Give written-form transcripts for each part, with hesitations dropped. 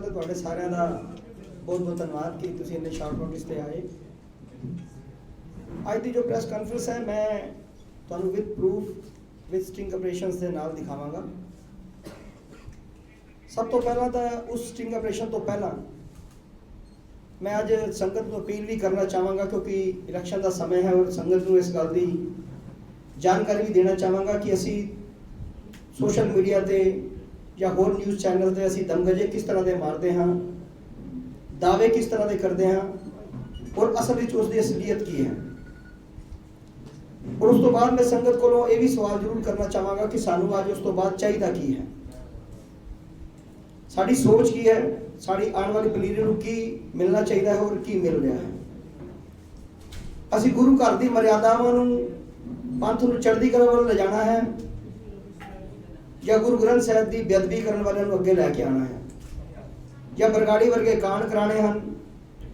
ਤੁਹਾਡੇ ਸਾਰਿਆਂ ਦਾ ਬਹੁਤ ਬਹੁਤ ਧੰਨਵਾਦ ਕਿ ਤੁਸੀਂ ਇੰਨੇ ਸ਼ਾਰਟ ਨੋਟਿਸ ਤੇ ਆਏ। ਅੱਜ ਦੀ ਜੋ ਪ੍ਰੈਸ ਕਾਨਫਰੰਸ ਹੈ ਮੈਂ ਤੁਹਾਨੂੰ with proof with sting operations ਦੇ ਨਾਲ ਦਿਖਾਵਾਂਗਾ। ਸਭ ਤੋਂ ਪਹਿਲਾਂ ਤਾਂ ਉਸ ਸਟਿੰਗ ਆਪਰੇਸ਼ਨ ਤੋਂ ਪਹਿਲਾਂ ਮੈਂ ਅੱਜ ਸੰਗਤ ਨੂੰ ਅਪੀਲ ਵੀ ਕਰਨਾ ਚਾਹਾਂਗਾ ਕਿਉਂਕਿ ਇਲੈਕਸ਼ਨ ਦਾ ਸਮੇਂ ਹੈ ਔਰ ਸੰਗਤ ਨੂੰ ਇਸ ਗੱਲ ਦੀ ਜਾਣਕਾਰੀ ਵੀ ਦੇਣਾ ਚਾਹਾਂਗਾ ਕਿ ਅਸੀਂ ਸੋਸ਼ਲ ਮੀਡੀਆ ਤੇ ਜਾਂ ਹੋਰ ਨਿਊਜ਼ ਚੈਨਲ ਤੇ ਅਸੀਂ ਦਮਗਜੇ ਕਿਸ ਤਰ੍ਹਾਂ ਦੇ ਮਾਰਦੇ ਹਾਂ, ਦਾਅਵੇ ਕਿਸ ਤਰ੍ਹਾਂ ਦੇ ਕਰਦੇ ਹਾਂ ਔਰ ਅਸਲ ਵਿੱਚ ਉਸ ਦੀ ਅਸਲੀਅਤ ਕੀ ਹੈ। और उस तो बाद मैं संगत को ये भी सवाल जरूर करना चाहांगा कि सानू आज उस तो बाद चाहिए की है, साड़ी सोच की है, साड़ी आने वाली पीढ़ी को की मिलना चाहिए है और की मिल रहा है। असी गुरु घर की मर्यादावां नूं पंथ नूं चढ़दी कला वल ले जाना है या गुरु ग्रंथ साहिब की बेअदबी करने वाले नूं अगे लैके आना है या बरगाड़ी वर्गे कांड कराने हैं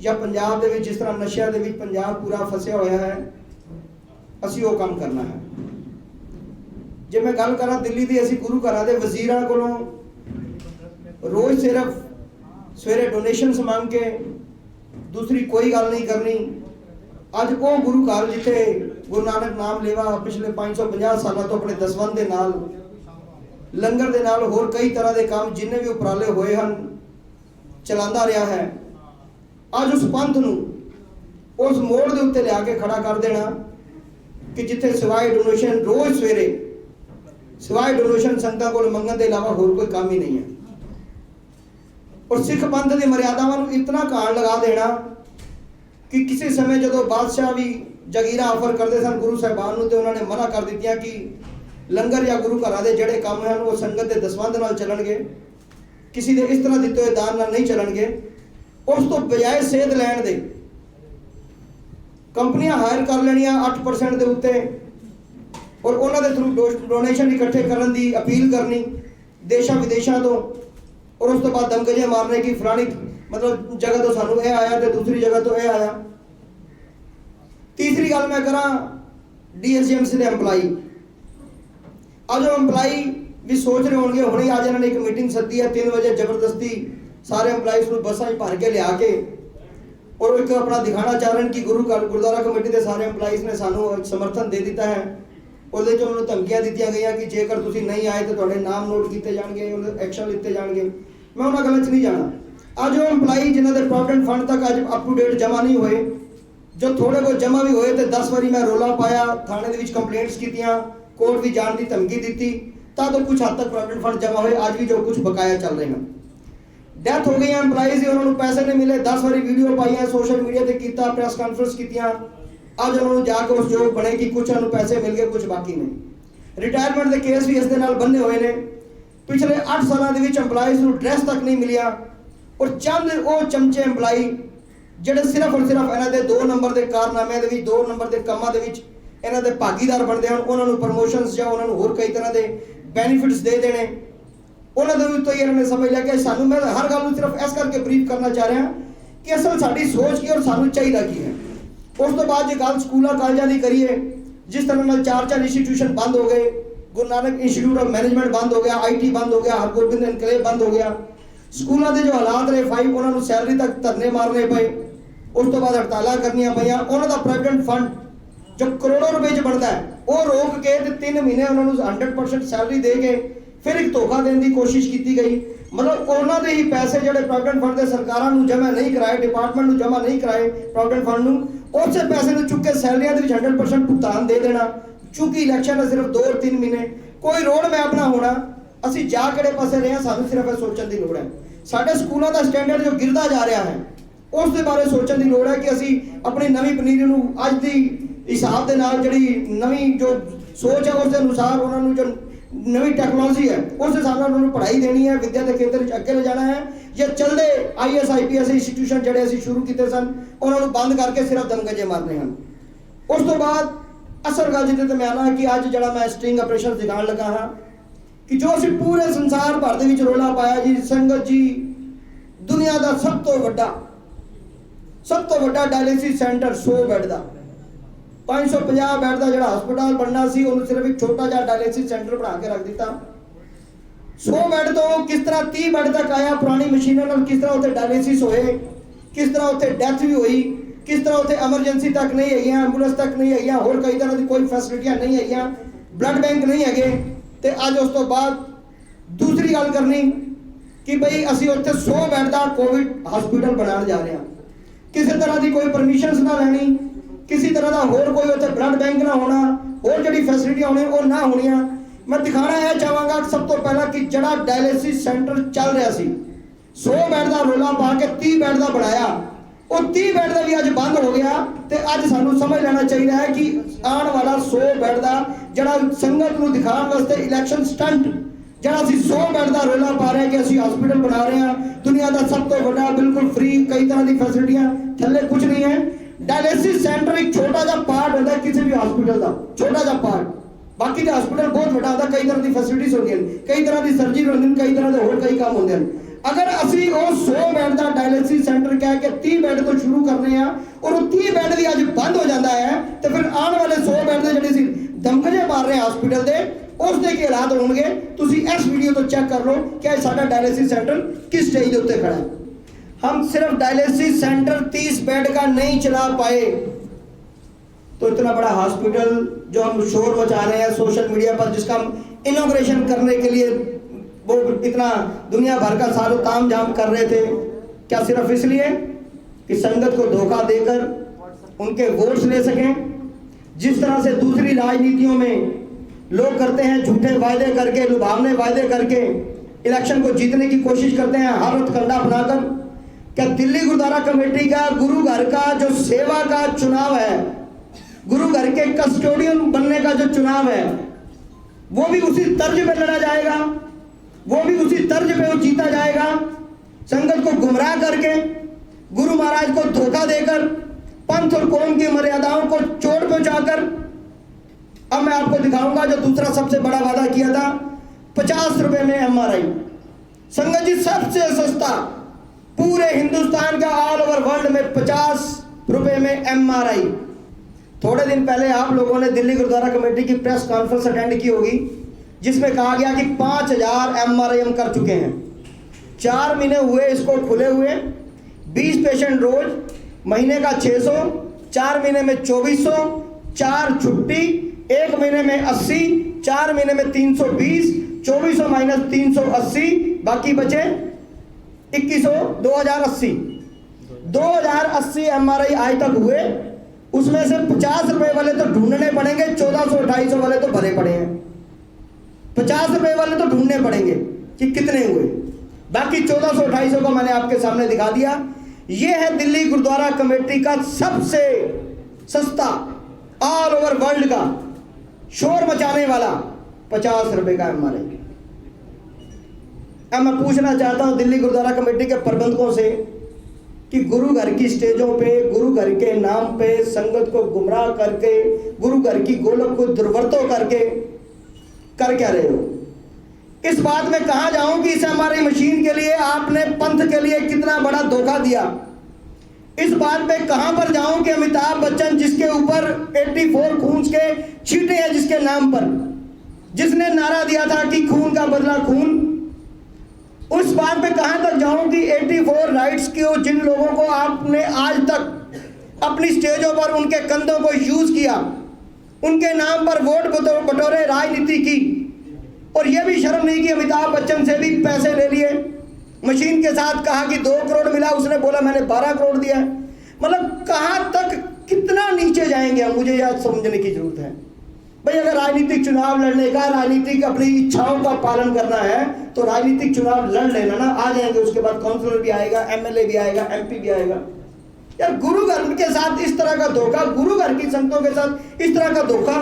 या पंजाब दे विच जिस तरह नशिया दे विच पंजाब पूरा फसिया होया है ਅਸੀਂ ਉਹ ਕੰਮ ਕਰਨਾ ਹੈ। ਜੇ ਮੈਂ ਗੱਲ ਕਰਾਂ ਦਿੱਲੀ ਦੀ, ਅਸੀਂ ਗੁਰੂ ਘਰਾਂ ਦੇ ਵਜ਼ੀਰਾਂ ਕੋਲੋਂ ਰੋਜ਼ ਸਿਰਫ ਸਵੇਰੇ ਡੋਨੇਸ਼ਨਸ ਮੰਗ ਕੇ ਦੂਸਰੀ ਕੋਈ ਗੱਲ ਨਹੀਂ ਕਰਨੀ। ਅੱਜ ਉਹ ਗੁਰੂ ਘਰ ਜਿੱਥੇ ਗੁਰੂ ਨਾਨਕ ਨਾਮ ਲੇਵਾ ਪਿਛਲੇ 550 ਸਾਲਾਂ ਤੋਂ ਆਪਣੇ ਦਸਵੰਧ ਦੇ ਨਾਲ, ਲੰਗਰ ਦੇ ਨਾਲ, ਹੋਰ ਕਈ ਤਰ੍ਹਾਂ ਦੇ ਕੰਮ ਜਿੰਨੇ ਵੀ ਉਪਰਾਲੇ ਹੋਏ ਹਨ ਚਲਾਉਂਦਾ ਰਿਹਾ ਹੈ, ਅੱਜ ਉਸ ਪੰਥ ਨੂੰ ਉਸ ਮੋੜ ਦੇ ਉੱਤੇ ਲਿਆ ਕੇ ਖੜਾ ਕਰ ਦੇਣਾ कि जिथे सिवाय डोनेशन रोज सवेरे सिवाय डोनेशन संगतां कोल मंगण के अलावा होर कोई काम ही नहीं है। और सिख पंथ की मर्यादावां नूं इतना घाण लगा देना कि किसी समय जदों बादशाह भी जगीरा ऑफर करते सन गुरु साहिबान नूं ते उन्होंने मना कर दित्तियां कि लंगर या गुरु घरां दे जिहड़े काम हैं वो संगत के दसवंध नाल चलणगे, किसी दे इस तरह दित्ते हुए दान नाल नहीं चलणगे। उस तो बजाय सेध लैण दे कंपनियां हायर कर लेनियां 8% के उत्ते और उन्होंने थ्रू डोनेशन इकट्ठे करने की अपील करनी देशों विदेशों तो, और उस तो बाद दमगजे मारने की फलानी मतलब जगह तो सानू ये आया तो दूसरी जगह तो ये आया। तीसरी गल मैं करा DSGMC के एम्पलाई, आज एम्पलाई भी सोच रहे होंगे हुणे आज इन्होंने एक मीटिंग सद्दी है 3 बजे जबरदस्ती सारे एम्पलाइज को बसा भर के लिया के और एक अपना दिखाना चाह रहे हैं कि गुरुद्वारा कमेटी के सारे एम्पलाइज ने सानू समर्थन दे दिता है। और उन्होंने धमकियां दी गई कि जेकर तुसीं नहीं आए तो तुहाडे नाम नोट किए जाएंगे, एक्शन लिते जाएंगे। मैं उन्होंने गलों नहीं जाना। अज वो एम्पलाई जिन्हों के प्रोविडेंट फंड तक अज अप टू डेट जमा नहीं हुए, जो थोड़े बहुत जमा भी हुए तो 10 बारी मैं रोला पाया, थाने के कंप्लेंट्स कीतियां, कोर्ट भी जाने की धमकी दी, तो कुछ हद तक प्रोविडेंट फंड जमा हुए, अज भी जो कुछ बकाया चल रहे हैं। डेथ हो गई एम्पलाइज, उन्होंने पैसे नहीं मिले, 10 बारी वीडियो पाई, सोशल मीडिया पे किया, प्रेस कॉन्फ्रेंस की, अज उन्होंने जाकर उस योग बने कि कुछ पैसे मिल गए कुछ बाकी नहीं। रिटायरमेंट के केस भी इस बन्ने हुए हैं। पिछले 8 सालों के एम्पलाइज को ड्रैस तक नहीं मिलिया और चंद वो चमचे एम्पलाई जोड़े सिर्फ और सिर्फ इन्हों के 2 नंबर के कारनामे 2 नंबर के कामों के इन्हों के भागीदार बनते हैं, उन्होंने प्रमोशनस या उन्होंने होर कई तरह के बेनीफिट्स दे देने। उन्होंने तो ये इन्होंने समझ लिया कि सानू, मैं हर गल सिर्फ इस करके ब्रीफ करना चाह रहा कि असल साड़ी सोच की और सानू चाहिए की है। उस तो बाद जो गल स्कूलों कॉलेजों की करिए, जिस तरह 4 इंस्टीट्यूशन बंद हो गए, Guru Nanak institute of management बंद हो गया, IT बंद हो गया, हरगोबिंद एनकलेव बंद हो गया, स्कूलों के जो हालात रहे 5 उन्होंने सैलरी तक धरने मारने पे, उस तो बाद हड़ताल करनिया पईयां। उन्होंने प्रोविडेंट फंड जो करोड़ों रुपए बनता है वो रोक के 3 महीने उन्होंने 100% सैलरी दे के फिर एक धोखा देने की कोशिश की गई। मतलब उन्होंने ही पैसे जो प्रोविडेंट फंड के सरकारों को जमा नहीं कराए, डिपार्टमेंट को जमा नहीं कराए प्रोविडेंट फंड को, उस पैसे को चुक के सैलरियां 100% भुगतान दे देना। चूंकि इलैक्शन है सिर्फ 2 और 3 महीने, कोई रोड मैप ना होना, असी जा किहड़े पासे रहे हैं सानू सिर्फ सोचने की लोड़ है। साडे स्कूलों का स्टैंडर्ड जो गिरता जा रहा है उस दे बारे सोचने की लोड़ है कि असी अपनी नवी पनीरी नूं अज दी हिसाब दे नाल जिहड़ी नवी जो सोच है उस अनुसार उन्होंने जो नवी टेक्नोलॉजी है उस हिसाब से उन्होंने पढ़ाई देनी है, विद्या के खेत्र अगे ले जाना है, या चलते IAS IPS इंस्टीट्यूशन जोड़े असीं शुरू किए सन उन्होंने बंद करके सिर्फ दमगजे मारने हैं। उस तो बाद असल गल जिते तो मैं आना कि अज जो मैं स्ट्रिंग ऑपरेशन दिखाने लगा हाँ कि जो असीं पूरे संसार भर दे विच रोला पाया जी, संगत जी दुनिया का सब तो वड्डा डायलिसिस सेंटर 100 बैड का 550 बैड का जो हस्पताल बनना सी, उन्होंने सिर्फ एक छोटा जहा डायलिसिस सेंटर बना के रख दिता। 100 ਬੈੱਡ ਤੋਂ ਕਿਸ ਤਰ੍ਹਾਂ 30 ਬੈੱਡ ਤੱਕ ਆਇਆ, ਪੁਰਾਣੀ ਮਸ਼ੀਨਾਂ ਨਾਲ ਕਿਸ ਤਰ੍ਹਾਂ ਉੱਥੇ ਡਾਇਲਿਸਿਸ ਹੋਏ, ਕਿਸ ਤਰ੍ਹਾਂ ਉੱਥੇ ਡੈਥ ਵੀ ਹੋਈ, ਕਿਸ ਤਰ੍ਹਾਂ ਉੱਥੇ ਐਮਰਜੈਂਸੀ ਤੱਕ ਨਹੀਂ ਆਈਆਂ, ਐਂਬੂਲੈਂਸ ਤੱਕ ਨਹੀਂ ਆਈਆਂ, ਹੋਰ ਕਈ ਤਰ੍ਹਾਂ ਦੀ ਕੋਈ ਫੈਸਿਲਿਟੀਆਂ ਨਹੀਂ ਆਈਆਂ, ਬਲੱਡ ਬੈਂਕ ਨਹੀਂ ਹੈਗੇ। ਤੇ ਅੱਜ ਉਸ ਤੋਂ ਬਾਅਦ ਦੂਸਰੀ ਗੱਲ ਕਰਨੀ ਕਿ ਭਈ ਅਸੀਂ ਉੱਥੇ 100 ਬੈੱਡ ਦਾ ਕੋਵਿਡ ਹਸਪੀਟਲ ਬਣਾਉਣ ਜਾ ਰਹੇ ਹਾਂ। ਕਿਸੇ ਤਰ੍ਹਾਂ ਦੀ ਕੋਈ ਪਰਮਿਸ਼ਨਸ ਨਾ ਲੈਣੀ, ਕਿਸੇ ਤਰ੍ਹਾਂ ਦਾ ਹੋਰ ਕੋਈ ਉੱਥੇ ਬਲੱਡ ਬੈਂਕ ਨਾ ਹੋਣਾ, ਹੋਰ ਜਿਹੜੀ ਫੈਸਿਲਿਟੀ ਹੋਣੀ ਉਹ ਨਾ ਹੋਣੀਆਂ। ਮੈਂ ਦਿਖਾਣਾ ਇਹ ਚਾਹਾਂਗਾ ਸਭ ਤੋਂ ਪਹਿਲਾਂ ਕਿ ਜਿਹੜਾ ਡਾਇਲਿਸਿਸ ਸੈਂਟਰ ਚੱਲ ਰਿਹਾ ਸੀ 100 ਬੈੱਡ ਦਾ ਰੋਲਾ ਪਾ ਕੇ 30 ਬੈੱਡ ਦਾ ਬਣਾਇਆ, ਉਹ 30 ਬੈੱਡ ਦਾ ਵੀ ਅੱਜ ਬੰਦ ਹੋ ਗਿਆ। ਤੇ ਅੱਜ ਸਾਨੂੰ ਸਮਝ ਲੈਣਾ ਚਾਹੀਦਾ ਹੈ ਕਿ ਆਉਣ ਵਾਲਾ 100 ਬੈੱਡ ਦਾ ਜਿਹੜਾ ਸੰਗਤ ਨੂੰ ਦਿਖਾਉਣ ਵਾਸਤੇ ਇਲੈਕਸ਼ਨ ਸਟੰਟ, ਜਿਹੜਾ ਅਸੀਂ 100 ਬੈੱਡ ਦਾ ਰੋਲਾ ਪਾ ਰਹੇ ਕਿ ਅਸੀਂ ਹਸਪੀਟਲ ਬਣਾ ਰਹੇ ਹਾਂ, ਦੁਨੀਆ ਦਾ ਸਭ ਤੋਂ ਵੱਡਾ, ਬਿਲਕੁਲ ਫ੍ਰੀ, ਕਈ ਤਰ੍ਹਾਂ ਦੀ ਫੈਸਿਲਿਟੀਆਂ, ਥੱਲੇ ਕੁਝ ਨਹੀਂ ਹੈ। ਡਾਇਲਿਸਿਸ ਸੈਂਟਰ ਇੱਕ ਛੋਟਾ ਜਿਹਾ ਪਾਰਟ ਹੁੰਦਾ ਕਿਸੇ ਵੀ ਹਸਪੀਟਲ ਦਾ, ਛੋਟਾ ਜਿਹਾ ਪਾਰਟ। ਬਾਕੀ ਦਾ ਹਸਪੀਟਲ ਬਹੁਤ ਵੱਡਾ ਹੁੰਦਾ, ਕਈ ਤਰ੍ਹਾਂ ਦੀ ਫੈਸਿਲਿਟੀਜ਼ ਹੁੰਦੀਆਂ ਨੇ, ਕਈ ਤਰ੍ਹਾਂ ਦੀ ਸਰਜਰੀ ਹੁੰਦੀ ਨੇ, ਕਈ ਤਰ੍ਹਾਂ ਦੇ ਹੋਰ ਕਈ ਕੰਮ ਹੁੰਦੇ ਹਨ। अगर ਅਸੀਂ ਉਹ 100 ਬੈੱਡ ਦਾ ਡਾਇਲਿਸਿਸ ਸੈਂਟਰ ਕਹਿ ਕੇ 30 ਬੈੱਡ ਤੋਂ ਸ਼ੁਰੂ ਕਰਨੇ ਆ ਔਰ ਉਹ 30 ਬੈੱਡ ਵੀ ਅੱਜ ਬੰਦ ਹੋ ਜਾਂਦਾ ਹੈ ਤੇ ਫਿਰ ਆਉਣ ਵਾਲੇ 100 ਬੈੱਡ ਦੇ ਜਿਹੜੇ ਸੀ ਦਮਕਜੇ ਮਾਰ ਰਹੇ ਹਸਪੀਟਲ ਦੇ, ਉਸ ਦੇ ਕੀ ਹਾਲਾਤ ਹੋਣਗੇ ਤੁਸੀਂ ਇਸ वीडियो तो चेक कर लो कि साडा डायलिसिस सेंटर किस स्टेज के उत्ते खड़ा है। हम सिर्फ डायलिसिस सेंटर 30 बेड का नहीं चला पाए तो इतना बड़ा हॉस्पिटल जो हम शोर मचा रहे हैं सोशल मीडिया पर, जिसका हम इनॉग्रेशन करने के लिए वो इतना दुनिया भर का सारो ताम झाम कर रहे थे, क्या सिर्फ इसलिए कि संगत को धोखा देकर उनके वोट्स ले सकें। जिस तरह से दूसरी राजनीतियों में लोग करते हैं, झूठे वायदे करके, लुभावने वायदे करके इलेक्शन को जीतने की कोशिश करते हैं हर हथकंडा बनाकर, क्या दिल्ली गुरुद्वारा कमेटी का गुरु घर का जो सेवा का चुनाव है, गुरु घर के कस्टोडियन बनने का जो चुनाव है, वो भी उसी तर्ज पे लड़ा जाएगा, वो भी उसी तर्ज पे वो जीता जाएगा। संगत को गुमराह करके, गुरु महाराज को धोखा देकर, पंथ और कौम की मर्यादाओं को चोट पहुंचाकर। अब मैं आपको दिखाऊंगा जो दूसरा सबसे बड़ा वादा किया था, 50 रुपए में MRI। संगत जी सबसे सस्ता पूरे हिंदुस्तान का, ऑल ओवर वर्ल्ड में 50 रुपए में MRI। थोड़े दिन पहले आप लोगों ने दिल्ली गुरुद्वारा कमेटी की प्रेस कॉन्फ्रेंस अटेंड की होगी, जिसमें कहा गया कि 5000 MRI हम कर चुके हैं। 4 महीने हुए इसको खुले हुए, 20 पेशेंट रोज, महीने का 600, 4 महीने में 2400, 4 छुट्टी, 1 महीने में 80, 4 महीने में 320, 2400 माइनस 380, बाकी बचे 2100, 2080। 2080 MRI आज तक हुए, उसमें से 50 रुपए वाले तो ढूंढने पड़ेंगे, 1400-2800 वाले तो भरे पड़े हैं। 50 रुपए वाले तो ढूंढने पड़ेंगे कि कितने हुए, बाकी 1400-2800 को मैंने आपके सामने दिखा दिया। ये है दिल्ली गुरुद्वारा कमेटी का सबसे सस्ता, ऑल ओवर वर्ल्ड का शोर मचाने वाला 50 रुपए का MRI। अब मैं पूछना चाहता हूं दिल्ली गुरुद्वारा कमेटी के प्रबंधकों से कि गुरु घर की स्टेजों पे, गुरु घर के नाम पे संगत को गुमराह करके, गुरु घर की गोलक को दुर्वर्तों करके कर क्या रहे हो। इस बात में कहा जाऊं कि इस MRI मशीन के लिए आपने पंथ के लिए कितना बड़ा धोखा दिया। इस बात पे कहां पर जाऊं कि अमिताभ बच्चन, जिसके ऊपर 84 खून के छींटे हैं जिसके नाम पर, जिसने नारा दिया था कि खून का बदला खून, उस बात पे कहां तक जाऊं कि 84 राइट्स के जिन लोगों को आपने आज तक अपनी स्टेजों पर उनके कंधों को यूज किया, उनके नाम पर वोट बटोरे, राजनीति की, और यह भी शर्म नहीं कि अमिताभ बच्चन से भी पैसे ले लिए। मशीन के साथ कहा कि 2 करोड़ मिला, उसने बोला मैंने 12 करोड़ दिया है। मतलब कहां तक, कितना नीचे जाएंगे हम, मुझे यह समझने की जरूरत है। भाई अगर राजनीतिक चुनाव लड़ने का, राजनीतिक अपनी इच्छाओं का पालन करना है तो राजनीतिक चुनाव लड़ लेना ना, आ जाएंगे, उसके बाद काउंसलर भी आएगा, MLA भी आएगा, MP भी आएगा। यार गुरु घर के साथ इस तरह का धोखा, गुरु घर की संतों के साथ इस तरह का धोखा,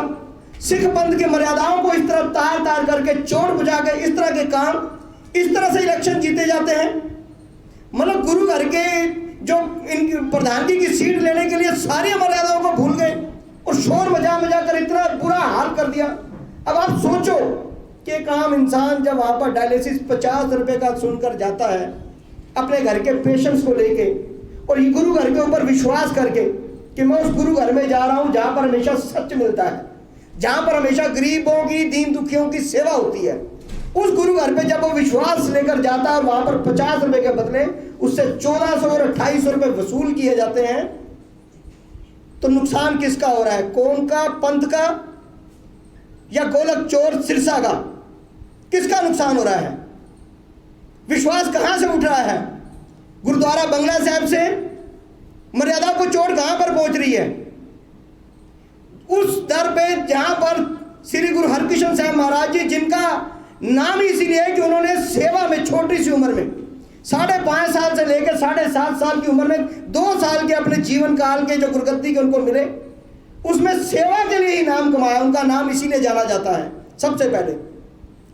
सिख पंथ की मर्यादाओं को इस तरह तार तार करके, चोट बुझा के, इस तरह के काम, इस तरह से इलेक्शन जीते जाते हैं। मतलब गुरु घर के जो इन प्रधानगी की सीट लेने के लिए सारी मर्यादाओं को भूल गए और शोर मचा मचा कर इतना बुरा हाल कर दिया। अब आप सोचो कि एक आम इंसान जब वहां पर डायलिसिस 50 रुपए का सुनकर जाता है अपने घर के पेशेंट्स को लेके, और ये गुरु घर के ऊपर विश्वास करके कि मैं उस गुरु घर में जा रहा हूं जहां पर हमेशा सच मिलता है, जहां पर हमेशा गरीबों की, दीन दुखियों की सेवा होती है, उस गुरु घर पे जब वो विश्वास लेकर जाता है और वहां पर 50 रुपए के बदले उससे 1400 और 2800 रुपए वसूल किए जाते हैं, तो नुकसान किसका हो रहा है? कौम का, पंथ का, या गोलक चोर सिरसा का? किसका नुकसान हो रहा है? विश्वास कहां से उठ रहा है? गुरुद्वारा बंगला साहब से मर्यादा को चोट कहां पर पहुंच रही है? उस दर पे जहां पर श्री गुरु हरकृष्ण साहब महाराज जी, जिनका नाम इसीलिए है कि उन्होंने सेवा में छोटी सी उम्र में 5.5 साल से लेकर 7.5 साल की उम्र में 2 साल के अपने जीवन काल के जो गुरगद्दी के उनको मिले, उसमें सेवा के लिए ही नाम कमाया। उनका नाम इसीलिए जाना जाता है सबसे पहले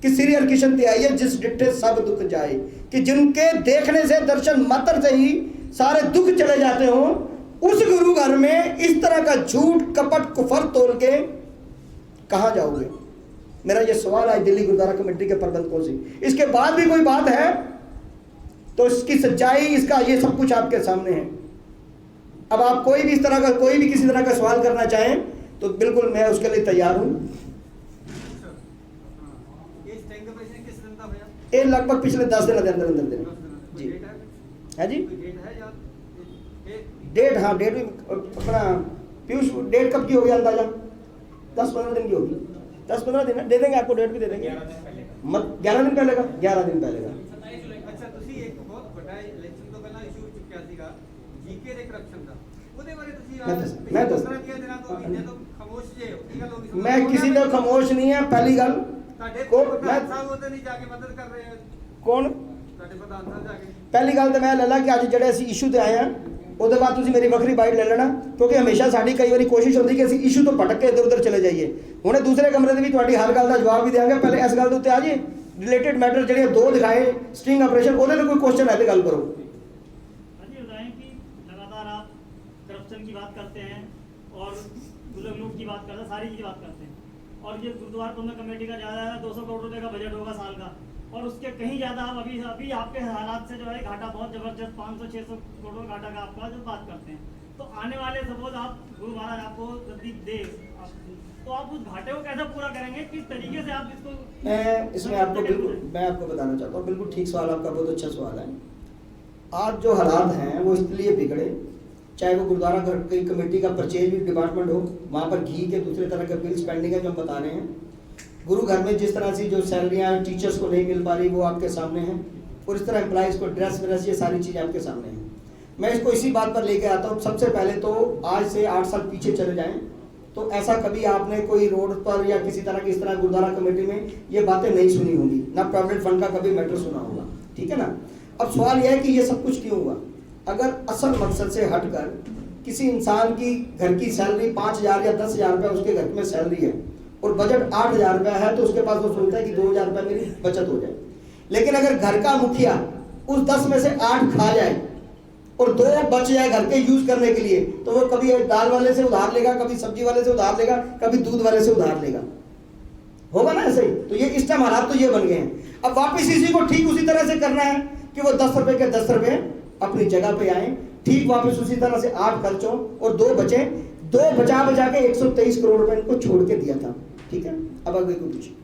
कि श्री हरकृष्ण ते आइए जिस डिठे सब दुख जाए, कि जिनके देखने से, दर्शन मात्र से ही सारे दुख चले जाते हो। उस गुरु घर में इस तरह का झूठ, कपट, कुफर तोल के कहां जाओगे? मेरा ये सवाल है दिल्ली गुरुद्वारा कमेटी के प्रबंधकों से। इसके बाद भी कोई बात है तो इसकी सच्चाई, इसका ये सब कुछ आपके सामने है। अब आप कोई भी इस तरह का, कोई भी किसी तरह का सवाल करना चाहें तो बिल्कुल मैं उसके लिए तैयार हूं। ये लगभग पिछले 10 दिन के अंदर अंदर जी है जी। डेट, हाँ डेट भी अपना पीयूष, डेट कब की होगी अंदाजा? 10-15 दिन की होगी। 10-15 दिन दे देंगे आपको, डेट भी दे देंगे। 11 दिन पहले का, 11 दिन पहले का। अच्छा, ਤੁਸੀਂ ਇੱਕ ਬਹੁਤ ਵੱਡਾ ਇਲੈਕਸ਼ਨ ਤੋਂ ਪਹਿਲਾਂ ਇਸ਼ੂ ਚੁੱਕਿਆ ਸੀਗਾ ਜੀਕੇ ਦੇ ਕਰਪਸ਼ਨ ਦਾ, ਉਹਦੇ ਬਾਰੇ ਤੁਸੀਂ मैं तो ਦਿਨਾਂ ਤੋਂ ਮਹੀਨੇ ਤੋਂ ਖਾਮੋਸ਼ ਜੇ ਹੋ, ਕੀ ਗੱਲ ਹੋ ਗਈ? मैं किसी तो खामोश नहीं है। पहली गल ਤੁਹਾਡੇ को ਪ੍ਰਧਾਨ ਸਾਹਿਬ ਉਹਦੇ ਨਹੀਂ ਜਾ ਕੇ ਮਦਦ ਕਰ ਰਹੇ ਹੋ? कौन? ਤੁਹਾਡੇ ਪ੍ਰਧਾਨ ਸਾਹਿਬ ਜਾ ਕੇ पहली गल तो मैं ले ला कि अज ਜਿਹੜੇ ਅਸੀਂ ਇਸ਼ੂ ਤੇ ਆਏ ਹਾਂ ਉਹਦੇ ਬਾਅਦ ਤੁਸੀਂ ਮੇਰੀ ਵੱਖਰੀ ਬਾਈਟ ਲੈ ਲੈਣਾ, ਕਿਉਂਕਿ ਹਮੇਸ਼ਾ ਸਾਡੀ ਕਈ ਵਾਰੀ ਕੋਸ਼ਿਸ਼ ਹੁੰਦੀ ਕਿ ਅਸੀਂ ਇਸ਼ੂ ਤੋਂ ਭਟਕ ਕੇ ਇੱਧਰ ਉੱਧਰ ਚਲੇ ਜਾਈਏ। ਹੁਣੇ ਦੂਸਰੇ ਕਮਰੇ ਦੇ ਵੀ ਤੁਹਾਡੀ ਹਰ ਗੱਲ ਦਾ ਜਵਾਬ ਵੀ ਦੇਵਾਂਗੇ। ਪਹਿਲੇ ਇਸ ਗੱਲ ਦੇ ਉੱਤੇ ਆ ਜੀ रिलेटेड मैटर ਜਿਹੜੇ 2 दिखाए स्टिंग ऑपरेशन, ਉਹਦੇ ਤੇ ਕੋਈ क्वेश्चन है तो गल करो। जी बताएं कि लगातार आप करप्शन की बात करते हैं और गुलक लूट की बात करते हैं, सारी की बात करते हैं, और ये गुरुद्वारा प्रबंधक कमेटी का ज़्यादा 200 करोड़ रुपए का बजट होगा साल का, और उसके कहीं ज़्यादा आप अभी आपके हालात से जो है घाटा बहुत ज़बरदस्त 500-600 करोड़ घाटा का आपका जो बात करते हैं, तो आने वाले सपोज आप गुरु महाराज आपको गद्दी दे, तो आप उस घाटे को कैसे पूरा करेंगे? किस तरीके से आप इसको? मैं इसमें आपको बिल्कुल, मैं आपको बताना चाहता हूँ, बिल्कुल ठीक सवाल आपका, बहुत अच्छा सवाल है। आज जो हालात हैं वो इसलिए बिगड़े, चाहे वो गुरुद्वारा घर की कमेटी का परचेज भी डिपार्टमेंट हो, वहाँ पर घी के दूसरे तरह के बिल्स पेंडिंग है जो हम बता रहे हैं। गुरु घर में जिस तरह से जो सैलरियाँ टीचर्स को नहीं मिल पा रही वो आपके सामने हैं, और इस तरह एम्प्लॉइज़ को ड्रेस व्रेस, ये सारी चीज़ें आपके सामने हैं। मैं इसको इसी बात पर लेके आता हूँ। सबसे पहले तो आज से 8 साल पीछे चले जाएँ तो ऐसा कभी आपने कोई रोड पर या किसी तरह की इस तरह गुरुद्वारा कमेटी में ये बातें नहीं सुनी होंगी, ना प्रोविडेंट फंड का कभी मैटर सुना होगा, ठीक है ना। अब सवाल यह है कि ये सब कुछ क्यों हुआ? अगर असल मकसद से हटकर किसी इंसान की घर की सैलरी 5,000 या 10,000 रुपये उसके घर में सैलरी है और बजट 8,000 रुपया है, तो उसके पास वो सोचता है कि 2,000 रुपये मेरी बचत हो जाए। लेकिन अगर घर का मुखिया उस 10 में से 8 खा जाए और 2 बच जाए घर के यूज करने के लिए, तो वो कभी दाल वाले से उधार लेगा, कभी सब्जी वाले से उधार लेगा, कभी दूध वाले से उधार लेगा, होगा ना ऐसे ही। तो ये इस टाइम हालात तो ये बन गए हैं। अब वापस इसी को ठीक उसी तरह से करना है कि वो 10 रुपए के 10 रुपए अपनी जगह पे आए, ठीक वापस उसी तरह से 8 खर्चों और 2 बचे, 2 बचा के 123 करोड़ रुपए इनको छोड़ के दिया था, ठीक है। अब अगले को पूछिए,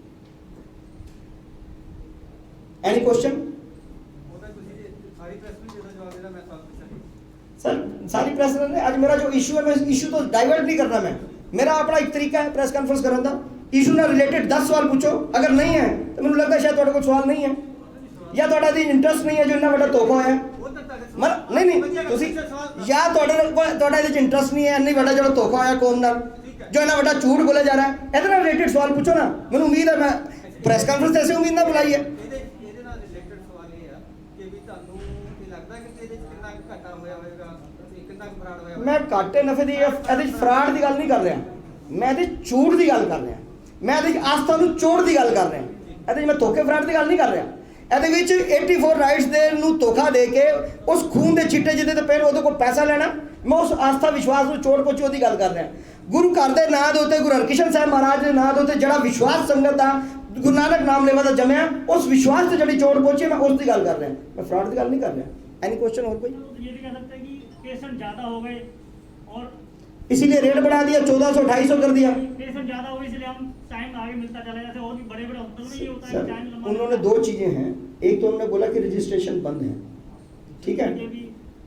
एनी क्वेश्चन? सर सारी प्रेस ने आज मेरा जो इशू है, मैं इशू तो डाइवर्ट नहीं करना, मैं मेरा अपना एक तरीका है प्रेस कॉन्फ्रेंस करने का। इशू ना रिलेटेड 10 सवाल पूछो, अगर नहीं है तो मुझे लगता है शायद थोड़ा कोई सवाल नहीं है या थोड़ा इंटरेस्ट नहीं है जो इतना बड़ा धोखा है। नहीं ਤੁਸੀਂ या थोड़ा इंटरेस्ट नहीं है, नहीं बड़ा जो धोखा होया कौम नाल, जो इतना बड़ा झूठ बोले जा रहा है, ਇਹਦੇ ਨਾਲ रिलेटेड सवाल पूछो ना। मैंने उम्मीद है, मैं प्रेस कॉन्फ्रेंस ऐसे उम्मीद ना बुलाई है। मैं घाटे नफे ਦੀ ਫਰਾਡ ਦੀ ਗੱਲ ਨਹੀਂ ਕਰ ਰਿਹਾ, ਮੈਂ ਇਹਦੇ ਝੂਠ ਦੀ ਗੱਲ ਕਰ ਰਿਹਾ, ਮੈਂ ਇਹਦੇ ਆਸਥਾ ਨੂੰ ਚੋੜ ਦੀ ਗੱਲ ਕਰ ਰਿਹਾ, ਇਹਦੇ ਮੈਂ ਧੋਖੇ ਫਰਾਡ ਦੀ ਗੱਲ ਨਹੀਂ ਕਰ ਰਿਹਾ। ਇਹਦੇ ਵਿੱਚ 84 ਰਾਈਟਸ ਦੇ ਨੂੰ ਧੋਖਾ ਦੇ ਕੇ ਉਸ ਖੂਨ ਦੇ ਛਿੱਟੇ ਜਿਹਦੇ ਤੇ ਪਹਿਲੇ ਉਹਦੇ ਕੋਲ ਪੈਸਾ ਲੈਣਾ, ਮੈਂ ਉਸ ਆਸਥਾ ਵਿਸ਼ਵਾਸ ਨੂੰ ਚੋੜ ਪੋਚੀ ਉਹਦੀ ਗੱਲ ਕਰ ਰਿਹਾ। ਗੁਰੂ ਘਰ ਦੇ ਨਾਂ ਦੇ ਉੱਤੇ, ਗੁਰੂ ਹਰਕ੍ਰਿਸ਼ਨ ਸਾਹਿਬ ਮਹਾਰਾਜ ਦੇ ਨਾਂ ਦੇ ਉੱਤੇ ਜਿਹੜਾ ਵਿਸ਼ਵਾਸ ਸੰਗਤ ਦਾ ਗੁਰੂ ਨਾਨਕ ਨਾਮ ਲੈਵਾ ਦਾ ਜਮਿਆ, ਉਸ ਵਿਸ਼ਵਾਸ ਤੇ ਜਿਹੜੀ ਚੋੜ ਪੋਚੀ ਮੈਂ ਉਸ ਦੀ ਗੱਲ ਕਰ ਰਿਹਾ, मैं फ्रॉड की गल नहीं कर रहा। एनी क्वेश्चन और कोई? ये भी कह सकते हैं कि पेशेंट ज़्यादा हो गए और इसीलिए रेट बढ़ा दिया, 1400 250 कर दिया। पेशेंट ज्यादा हो इसलिए हम टाइम आगे मिलता चला जाता है। और भी बड़े बड़े हॉस्पिटल में ये होता है कि टाइम सर लंबा उन्होंने मिलता 2 चीजें हैं, एक तो उन्होंने बोला कि रजिस्ट्रेशन बंद है, ठीक है, ये भी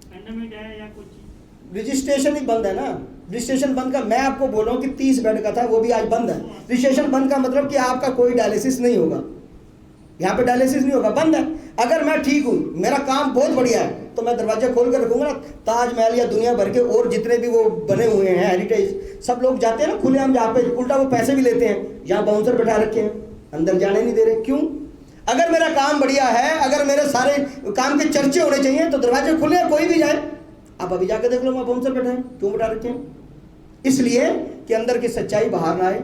पेंडेमिक है या कुछ। रजिस्ट्रेशन ही बंद है ना। रजिस्ट्रेशन बंद का मैं आपको बोल रहा हूँ कि 30 बेड का था वो भी आज बंद है। रजिस्ट्रेशन बंद का मतलब कि आपका कोई डायलिसिस नहीं होगा, यहाँ पे डायलिसिस नहीं होगा, बंद है। अगर मैं ठीक हूँ, मेरा काम बहुत बढ़िया है, तो मैं दरवाजा खोल कर रखूंगा ना। ताजमहल या दुनिया भर के और जितने भी वो बने हुए हैं हेरिटेज, सब लोग जाते हैं ना खुलेआम जहाँ पे, उल्टा वो पैसे भी लेते हैं, यहाँ बाउंसर बैठा रखे हैं, अंदर जाने नहीं दे रहे। क्यों? अगर मेरा काम बढ़िया है, अगर मेरे सारे काम के चर्चे होने चाहिए तो दरवाजे खुले हैं, कोई भी जाए। आप अभी जाकर देख लो, वहाँ बाउंसर बैठा है, क्यों बैठा रखे हैं? इसलिए कि अंदर की सच्चाई बाहर ना आए,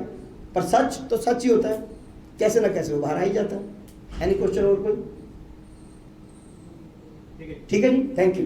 पर सच तो सच ही होता है, कैसे ना कैसे वो बाहर आ ही जाता है। एनी क्वेश्चन और कोई? ठीक है जी, थैंक यू।